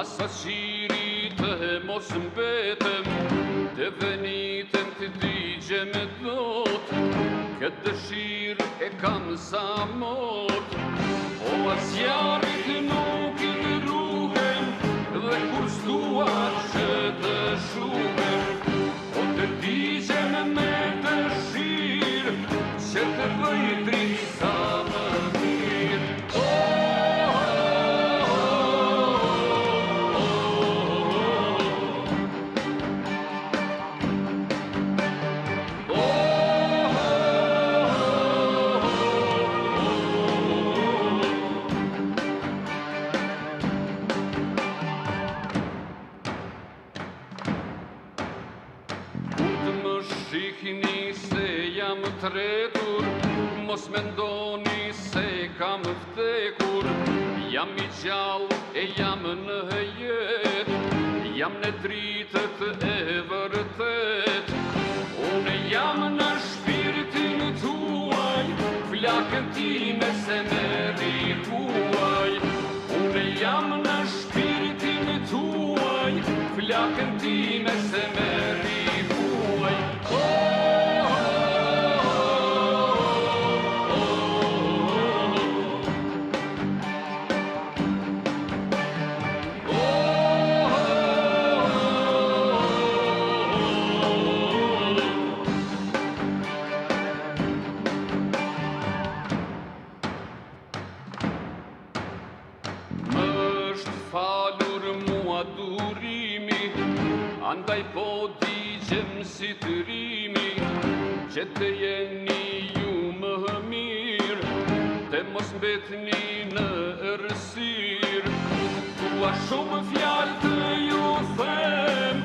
sa shiri të mos mbetem, të venitem të digjem e dot, këtë dëshirë e kam sa mot, o asjarit nuk i ruhem, dhe kur s'duar që të shuhem, o të digjem me dëshirë, që të bëj dritë sa më mirë. Shihni se jam tretur, mos mendoni se kam vdekur, jam I gjallë e jam në jet, jam në dritët e vërtet, unë jam në shpirtin tuaj, flakën time se meri huaj, unë jam në shpirtin tuaj, flakën time se meri huaj. Andaj po digjem si të rimi, që të jeni ju më mirë, të mos mbetni në errësirë. Tua shumë fjalë të ju them,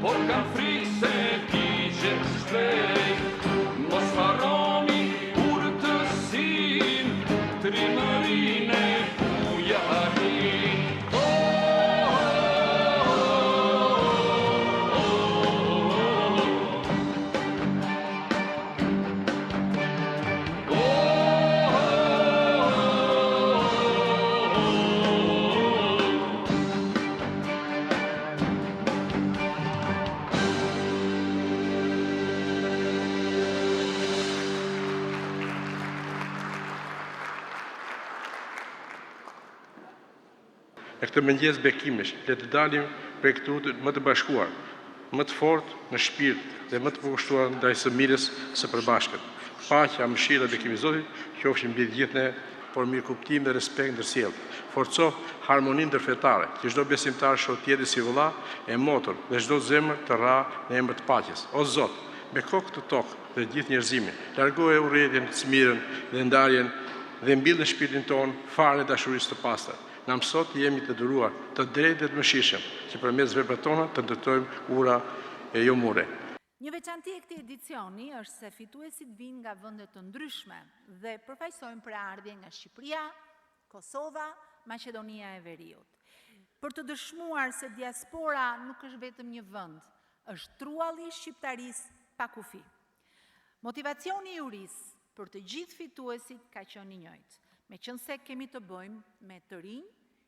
por kam frikë se digjem shpejt. Mos harroni urtësin, trimërinë e bujarin. Në këtë mëngjes bekimesh, le të dalim prej këtu më të bashkuar, më të fortë në shpirt dhe më të përkushtuar ndaj së mirës së përbashkët. Paqja, mëshira dhe bekimi I Zotit qofshin mbi të gjithë ne, por mirëkuptim dhe respekt ndërsjellë. Forco harmoninë ndërfetare, që çdo besimtar shoh tjetrin si vëlla e motor dhe çdo zemër të rra në emër të paqes. O Zot, me kokë të tokë dhe gjithë njerëzimin, largoje urrëtitjen, smirën dhe ndarjen dhe mbill në shpirtin ton farën e dashurisë të pastër. Na mëso të jemi të duruar, të drejtë dhe të mëshirshëm, që përmes veprave tona të ndërtojmë ura e jo mure. Një veçanti e këtij edicioni është se fituesit vinë nga vende të ndryshme dhe përfaqësojnë praardhje nga Shqipëria, Kosova, Maqedonia e Veriut. Për të dëshmuar se diaspora nuk është vetëm një vend, është trualli I shqiptarisë pa kufi. Motivacioni I juris për të gjithë fituesit ka qenë I njëjtë. Meqense kemi të bëjmë me të rinj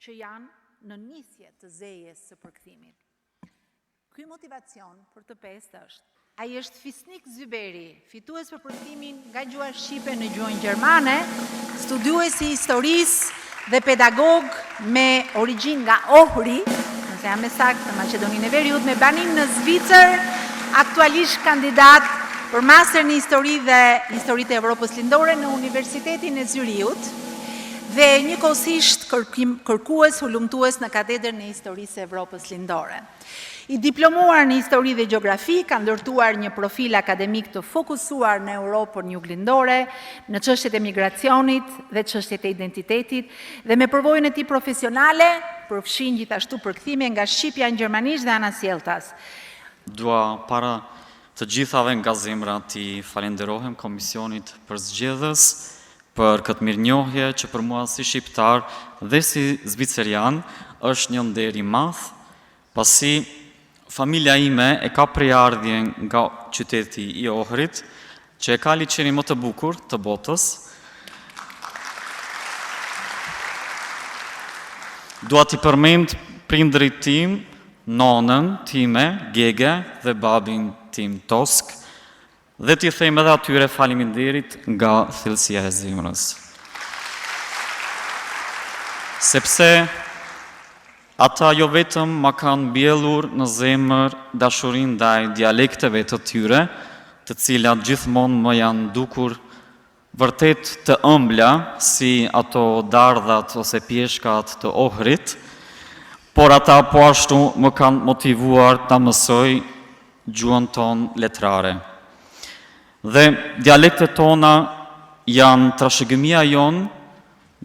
që janë në nisje të zejes së përkthimit. Ky motivacion për të pestë është. Ai është Fisnik Zyberi, fitues për përkthimin nga gjuha shqipe në gjuhën gjermane, studiues I historisë dhe pedagog me origjinë nga Ohri, nëse jam me saktë në Maqedoninë e Veriut, me banim në Zvicër, aktualisht kandidat për master në histori dhe historitë e Evropës Lindore në Universitetin e Zyriut, dhe njëkohësisht kërkues hulumtues në katedrën e historisë e Evropës Lindore. I diplomuar në histori dhe gjeografi, ka ndërtuar një profil akademik të fokusuar në Europën juglindore, në çështjet e migracionit dhe çështjet e identitetit, dhe me përvojën e tij profesionale, përfshin gjithashtu përkthime nga shqipja në gjermanisht dhe anasjelltas. Dua para të gjithave nga zemra t'i falenderohem komisionit për zgjedhës, për këtë mirënjohje që për mua si shqiptar dhe si zvicerian është një nder I madh, pasi familja ime e ka prejardhjen nga qyteti I Ohrit, që e ka liçenin më të bukur të botës. Dua t'i përmend prindrit tim, nonën time, Gege, dhe babin tim, Tosk, dhe t'i them edhe atyre faleminderit nga thellësia e zemrës. Sepse ata jo vetëm ma kanë mbjellur në zemër dashurin ndaj dialekteve të tyre, të cilat gjithmonë më janë dukur vërtet të ëmbla, si ato dardhat ose pjeshkat të Ohrit, por ata po ashtu më kanë motivuar ta mësoj gjuhën tonë letrare. Dhe dialektet tona janë trashëgimia jonë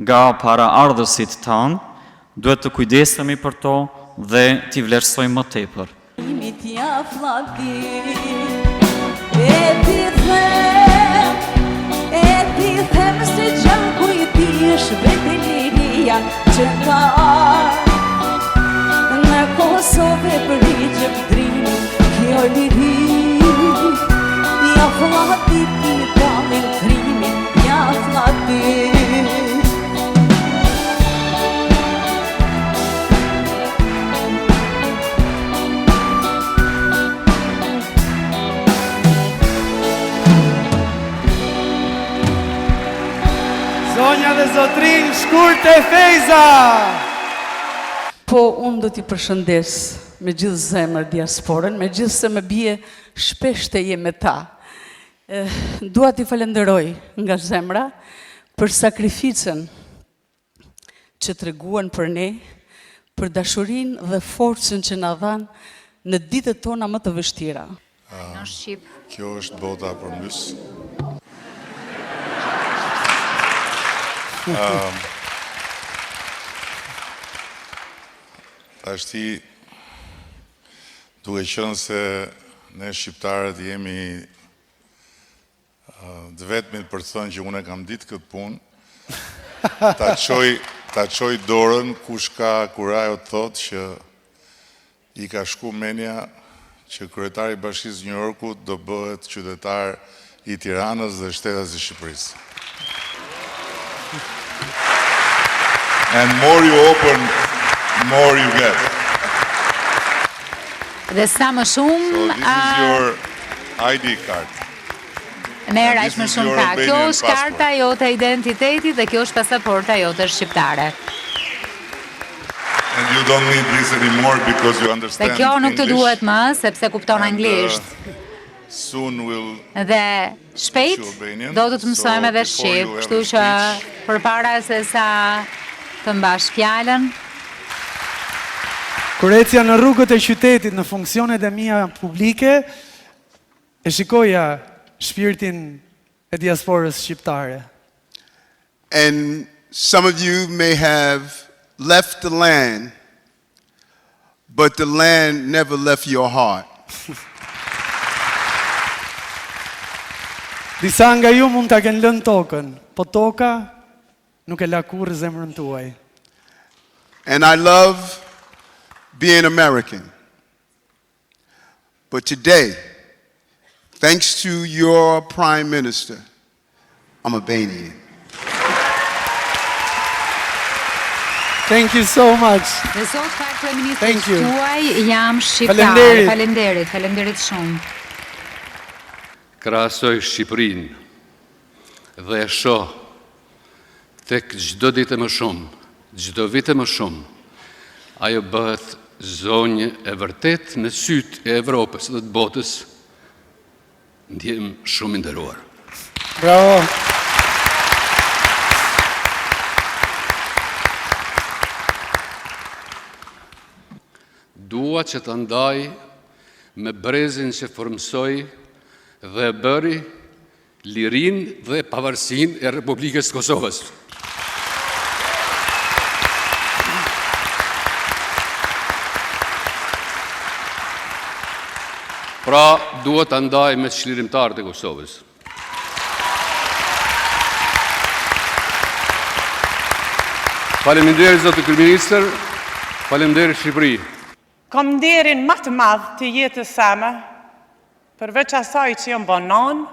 nga paraardhësit tanë, duhet të kujdesemi për to dhe t'i vlerësojmë më tepër. E ti them se gjaku i ti është vetë liria që ka në Kosovë për i gjëpdrimi, kjo liri, ja flatit ti dalin krimi, ja flatit. Zonja dhe zotrin, shkurt e Fejza! Po, unë do t'i përshëndes me gjithë zemër diasporën, me gjithë se me bie shpesh të je me ta. Dua t'i falenderoj nga zemra për sakrificën që treguan për ne, për dashurin dhe forcën që na dhanë në ditët tona më të vështira. Në Shqip. Kjo është bota për mys. Ashti, duke qenë se ne shqiptarët jemi të vetmit për të thënë që unë e kam ditë këtë punë, ta qoj dorën kush ka kurajo të thotë që i ka shku menja që kryetari i Bashkisë New Yorkut do bëhet qytetar i Tiranës dhe shtetas i Shqipërisë. And more you open, more you get. Dhe sa më shumë... So this is your ID card. Merë aq më shumë ka. Kjo është karta jote e identitetit dhe kjo është pasaporta jote shqiptare. And you don't need this anymore because you understand English. Dhe kjo nuk të duhet më, sepse kupton anglisht. Soon will... Dhe shpejt do të mësojmë edhe shqip, kështu që përpara se sa të mbash fjalën. Kur ecja në rrugët e qytetit në funksionet e mia publike, e shikoja shpirtin e diasporës shqiptare. And some of you may have left the land, but the land never left your heart. Disa nga ju mund ta kenë lënë tokën, po toka nuk e la kurrë zemrën tuaj. And I love being American. But today, thanks to your Prime Minister, I'm Albanian. Thank you so much. Dhe sot ka kryeministrit tuaj jam shqiptar. Faleminderit shumë. Krahasoj Shqipërinë dhe e shoh tek çdo ditë më shumë, çdo vit më shumë, ajo bëhet zonjë e vërtet në sytë e Evropës dhe të botës, ndjem shumë i nderuar. Bravo. Dua që të ndaj me brezin që formsoj dhe bëri lirin dhe pavarësin e Republikës Kosovës. Pra, duhet të ndaj me çlirimtarët e Kosovës. Faleminderit zotë kryeministër, faleminderit Shqipëri. Kam nderin më të madh të jetës same, përveç asaj që jam banon,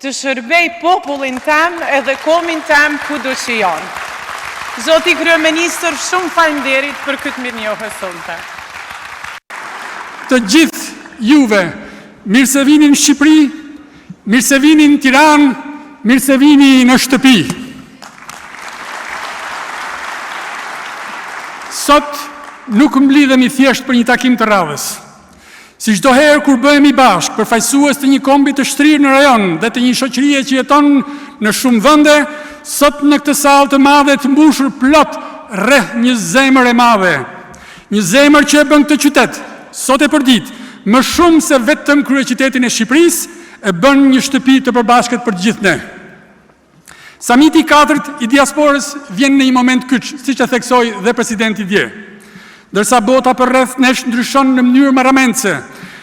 të shërbej popullin tem edhe komin tem kudo që janë. Zoti Kryeministër, shumë faleminderit për këtë mirënjohje sonte. Të gjithë juve, mirë se vini në Shqipëri, mirë se vini në Tiranë, mirë se vini në shtëpi. Sot nuk mblidhemi thjesht për një takim të radhës. Si çdo herë kur bëhemi bashkë përfaqësues të një kombi të shtrirë në rajon dhe të një shoqërie që jeton në shumë vende, sot në këtë sallë të madhe të mbushur plot rreth një zemër e madhe. Një zemër që e bën këtë qytet, sot e përdit, më shumë se vetëm kryeqytetin e Shqipërisë, e bën një shtëpi të përbashkët për të gjithë ne. Samiti i 4 i diasporës vjen në një moment kyç, siç e theksoi dhe presidenti dje. Dërsa bota përreth nesh ndryshon në mënyrë marramendse,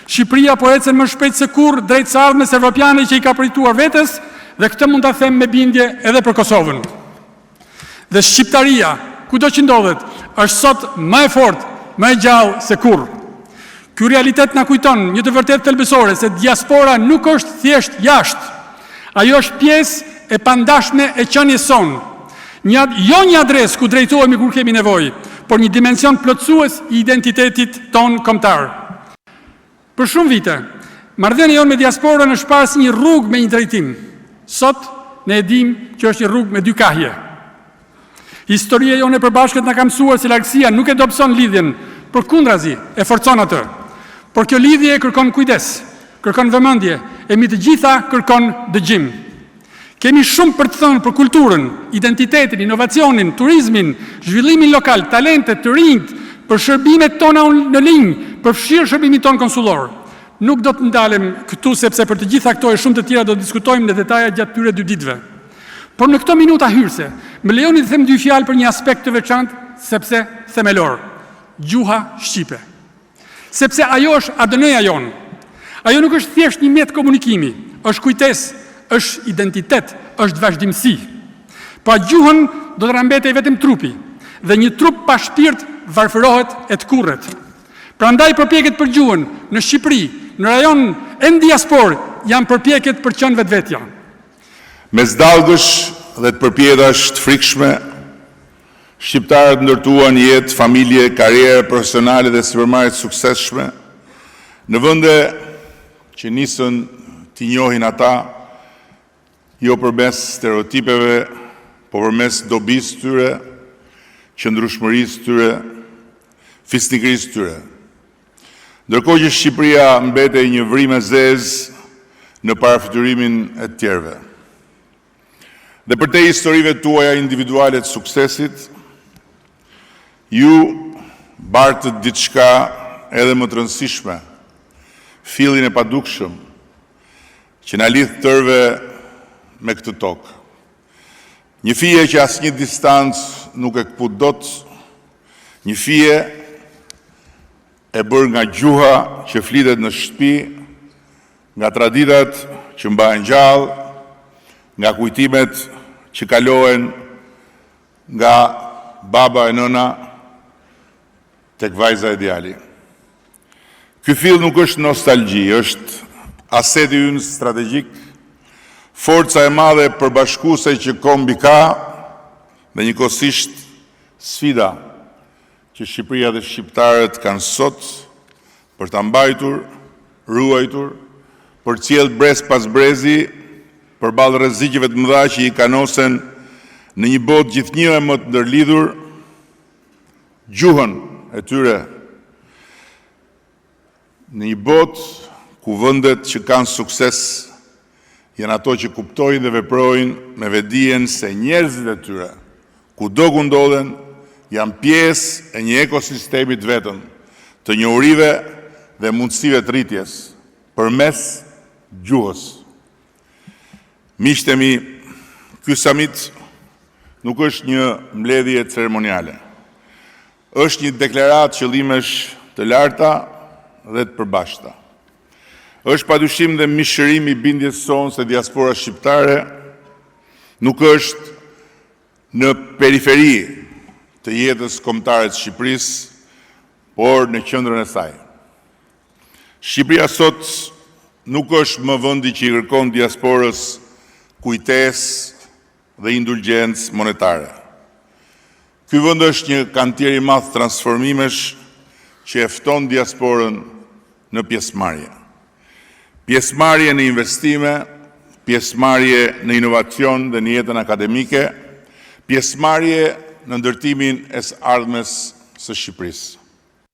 Shqipëria po ecën më shpejt se kurrë drejt së ardhmes evropiane që i ka përituar vetes, dhe këtë mund ta them me bindje edhe për Kosovën. Dhe shqiptaria, kudo që ndodhet, është sot më e fortë, më e gjallë se kurrë. Ky realitet na kujton një të vërtetë thelbësore se diaspora nuk është thjesht jashtë. Ajo është pjesë e pandashme e qenies sonë. Jo një adresë ku drejtohemi kur kemi nevojë, por një dimension plotësues i identitetit ton kombëtar. Për shumë vite, marrëdhënia jonë me diasporën është parë si një rrugë me një drejtim. Sot ne e dimë që është një rrugë me dy kahje. Historia jonë e përbashkët na ka mësuar se largësia nuk e dobëson lidhjen, përkundrazi e forcon atë. Por kjo lidhje kërkon kujdes, kërkon vëmendje, e mbi të gjitha kërkon dëgjim. Kemi shumë për të thënë për kulturën, identitetin, inovacionin, turizmin, zhvillimin lokal, talentet të rinjt, për shërbimet tona në linjë, për fshirë shërbimin ton konsullor. Nuk do të ndalem këtu sepse për të gjitha këto e shumë të tjera do të diskutojmë në detaja gjatë tyre 2 ditëve. Por në këto minuta hyrëse, më lejoni të them 2 fjalë për një aspekt të veçantë, sepse themelor, gjuha shqipe. Sepse ajo është ADN-ja jonë. Ajo nuk është thjesht një mjet komunikimi, është kujtesë, është identitet, është vazhdimsi. Pa gjuhën do të rambetej vetëm trupi, dhe një trup pa shpirt varfërohet e të kurret. Prandaj përpjekjet për gjuhën në Shqipëri, në rajon e në diasporë, janë përpjekjet për qenë vetvetja. Mes dallgësh dhe të përpjekjetash të frikshme, shqiptarët ndërtuan jetë, familje, karrierë profesionale dhe sipërmarrje të suksesshme në vende që nisën t'i njohin ata jo përmes stereotipeve, po përmes dobisë tyre, qëndrueshmërisë tyre, fisnikërisë tyre. Ndërkohë që Shqipëria mbetej një vrim e zezë në parafytyrimin e të tjerëve. Dhe për te historive tuaja individuale të suksesit, ju bartët diçka edhe më të rëndësishme, fillin e padukshëm, që na lidh tërve me këtë tokë. Një fije që asnjë distancë nuk e kput dot, një fije e bërë nga gjuha që flitet në shtëpi, nga traditat që mbahen gjallë, nga kujtimet që kalohen nga baba e nëna tek vajza e djali. Ky fill nuk është nostalgji, është aseti ynë strategjik, forca e madhe përbashkuese që kombi ka dhe njëkohësisht sfida që Shqipëria dhe shqiptarët kanë sot për ta mbajtur, ruajtur, për cjell brez pas brezi përballë rrezikeve të mëdha që i kanosen në një botë gjithnjë e më të ndërlidhur, gjuhën e tyre në një botë ku vendet që kanë sukses janë ato që kuptojnë dhe veprojnë me vetdijen se njerëzit e tyre, kudo ku ndodhen, janë pjesë e një ekosistemi të vetëm, të njohurive dhe mundësive të rritjes, përmes gjuhës. Miqtë e mi, ky summit nuk është një mbledhje ceremoniale. Është një deklaratë qëllimesh të larta dhe të përbashkëta. Është padyshim dhe mishërim i bindjes sonë se diaspora shqiptare nuk është në periferi të jetës kombëtare të Shqipërisë, por në qendrën e saj. Shqipëria sot nuk është më vendi që i kërkon diasporës kujtesë dhe indulgjencë monetare. Ky vend është një kantier i madh transformimesh që e fton diasporën në pjesëmarrje. Pjesëmarrje në investime, pjesëmarrje në inovacion dhe në jetën akademike, pjesëmarrje në ndërtimin e së ardhmes së Shqipërisë.